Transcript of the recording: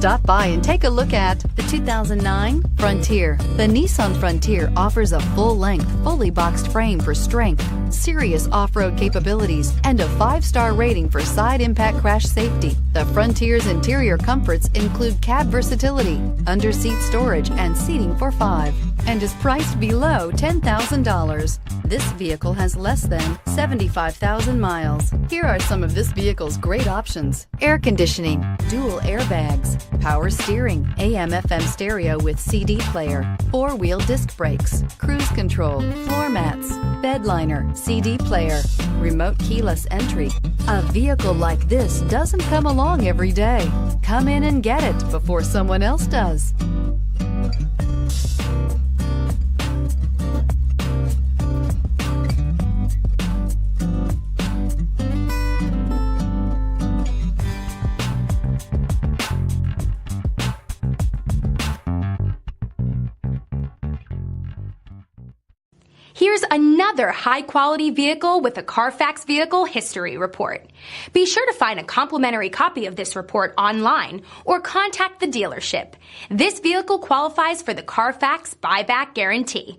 Stop by and take a look at the 2009 Frontier. The Nissan Frontier offers a full-length, fully boxed frame for strength, serious off-road capabilities, and a 5-star rating for side impact crash safety. The Frontier's interior comforts include cab versatility, under-seat storage, and seating for 5, and is priced below $10,000. This vehicle has less than 75,000 miles. Here are some of this vehicle's great options: air conditioning, dual airbags, power steering, AM/FM stereo with CD player, 4-wheel disc brakes, cruise control, floor mats, Bedliner, CD player, remote keyless entry. A vehicle like this doesn't come along every day. Come in and get it before someone else does. Here's another high-quality vehicle with a CARFAX Vehicle History Report. Be sure to find a complimentary copy of this report online or contact the dealership. This vehicle qualifies for the CARFAX Buyback Guarantee.